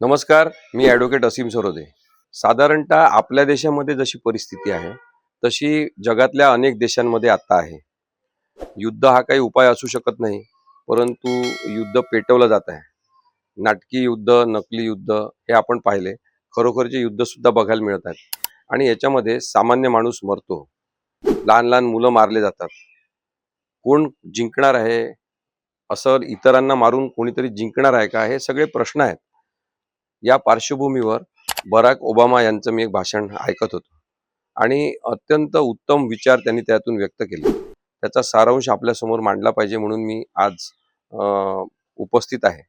नमस्कार, मी ॲडव्होकेट असीम सरोदे. साधारणतः आपल्या देशामध्ये जशी परिस्थिती आहे, तशी जगातल्या अनेक देशांमध्ये आता आहे. युद्ध हा काही उपाय असू शकत नाही, परंतु युद्ध पेटवलं जात आहे. नाटकी युद्ध, नकली युद्ध हे आपण पाहिले. खरोखरचे युद्ध सुद्धा बघायला मिळत आहेत. आणि याच्यामध्ये सामान्य माणूस मरतो. लहान लहान मुलं मारले जातात. कोण जिंकणार आहे? असं इतरांना मारून कोणीतरी जिंकणार आहे का? हे सगळे प्रश्न आहेत. या पार्श्वभूमीवर बराक ओबामा यांचं मी एक भाषण ऐकत होतो आणि अत्यंत उत्तम विचार त्यांनी त्यातून व्यक्त केले. त्याचा सारांश आपल्यासमोर मांडला पाहिजे म्हणून मी आज उपस्थित आहे.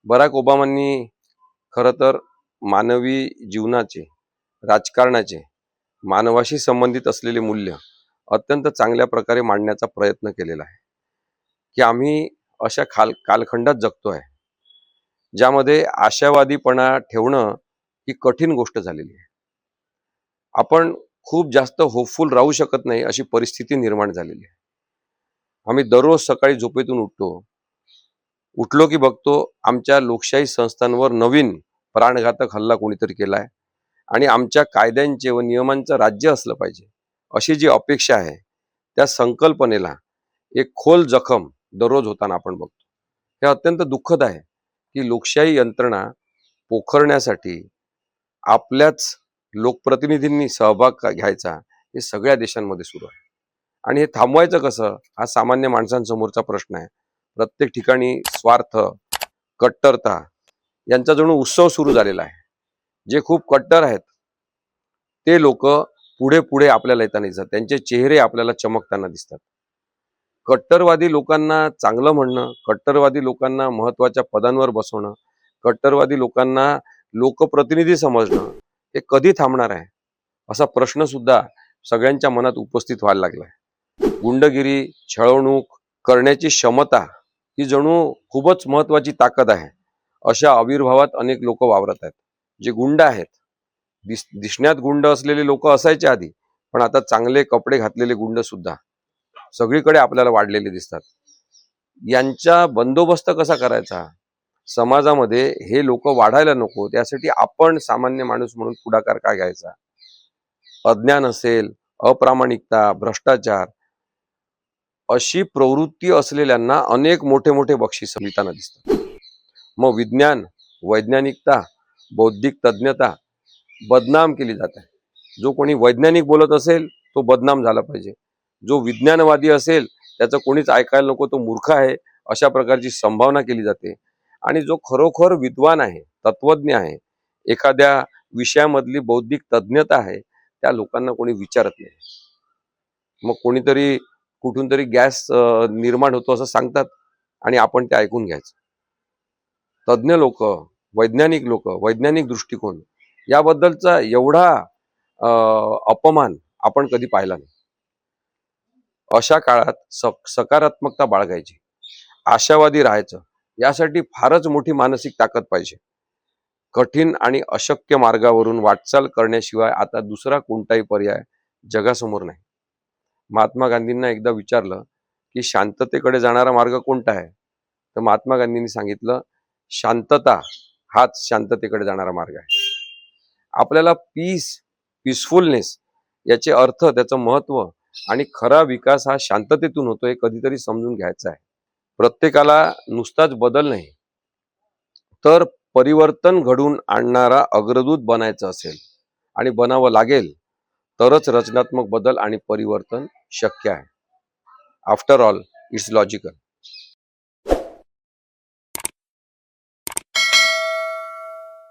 बराक ओबामांनी खरं तर मानवी जीवनाचे, राजकारणाचे, मानवाशी संबंधित असलेले मूल्य अत्यंत चांगल्या प्रकारे मांडण्याचा प्रयत्न केलेला आहे की आम्ही अशा कालखंडात जगतोय ज्यामध्ये आशावादीपणा ठेवणं ही कठीण गोष्ट झालेली आहे. आपण खूप जास्त होपफुल राहू शकत नाही अशी परिस्थिती निर्माण झालेली आहे. आम्ही दररोज सकाळी झोपेतून उठलो की बघतो आमच्या लोकशाही संस्थांवर नवीन प्राणघातक हल्ला कोणीतरी केलाय आणि आमच्या कायद्यांचे व नियमांचं राज्य असलं पाहिजे अशी जी अपेक्षा आहे त्या संकल्पनेला एक खोल जखम दररोज होताना आपण बघतो. हे अत्यंत दुःखद आहे की लोकशाही यंत्रणा पोखरण्यासाठी आपल्याच लोकप्रतिनिधींनी सहभाग घ्यायचा हे सगळ्या देशांमध्ये सुरू आहे. आणि हे थांबवायचं कसं हा सामान्य माणसांसमोरचा प्रश्न आहे. प्रत्येक ठिकाणी स्वार्थ, कट्टरता यांचा जणू उत्सव सुरू झालेला आहे. जे खूप कट्टर आहेत ते लोक पुढे पुढे आपल्याला येताना दिसतात, त्यांचे चेहरे आपल्याला चमकताना दिसतात. कट्टरवादी लोकांना चांगलं म्हणणं, कट्टरवादी लोकांना महत्वाच्या पदांवर बसवणं, कट्टरवादी लोकांना लोकप्रतिनिधी समजणं हे कधी थांबणार आहे असा प्रश्न सुद्धा सगळ्यांच्या मनात उपस्थित व्हायला लागलाय. गुंडगिरी, छळवणूक करण्याची क्षमता ही जणू खूपच महत्वाची ताकद आहे अशा आविर्भावात अनेक लोक वावरत आहेत. जे गुंड आहेत, दिसण्यात गुंड असलेले लोक असायचे आधी, पण आता चांगले कपडे घातलेले गुंड सुद्धा सगळीकडे आपल्याला वाढलेले दिसतात. यांचा बंदोबस्त कसा करायचा? समाजामध्ये हे लोक वाढायला नको, त्यासाठी आपण सामान्य माणूस म्हणून पुढाकार काय घ्यायचा? अज्ञान असेल, अप्रामाणिकता, भ्रष्टाचार अशी प्रवृत्ती असलेल्यांना अनेक मोठे मोठे बक्षीस मिळताना दिसतात. मग विज्ञान, वैज्ञानिकता, बौद्धिक तज्ञता बदनाम केली जाते. जो कोणी वैज्ञानिक बोलत असेल तो बदनाम झाला पाहिजे, जो विज्ञानवादी असेल त्याचं कोणीच ऐकायला नको, तो मूर्ख आहे अशा प्रकारची संभावना केली जाते. आणि जो खरोखर विद्वान आहे, तत्वज्ञ आहे, एखाद्या विषयामधली बौद्धिक तज्ञता आहे, त्या लोकांना कोणी विचारत नाही. मग कोणीतरी कुठून तरी गॅस निर्माण होतो असं सांगतात आणि आपण ते ऐकून घ्यायचं. तज्ञ लोक, वैज्ञानिक लोक, वैज्ञानिक दृष्टिकोन याबद्दलचा एवढा अपमान आपण कधी पाहिला नाही. अशा काळात सकारात्मकता बाळगायची, आशावादी राहायचं, यासाठी फारच मोठी मानसिक ताकद पाहिजे. कठीण आणि अशक्य मार्गावरून वाटचाल करण्याशिवाय आता दुसरा कोणताही पर्याय जगासमोर नाही. महात्मा गांधींना एकदा विचारलं की शांततेकडे जाणारा मार्ग कोणता आहे, तर महात्मा गांधींनी सांगितलं शांतता हाच शांततेकडे जाणारा मार्ग आहे. आपल्याला पीसफुलनेस याचे अर्थ, त्याचं महत्व आणि खरा विकास हा शांततेतून होतो हे कधीतरी समजून घ्यायचं आहे. प्रत्येकाला नुसताच बदल नाही तर परिवर्तन घडून आणणारा अग्रदूत बनायचं असेल आणि बनावं लागेल तरच रचनात्मक बदल आणि परिवर्तन शक्य आहे. After all it's logical.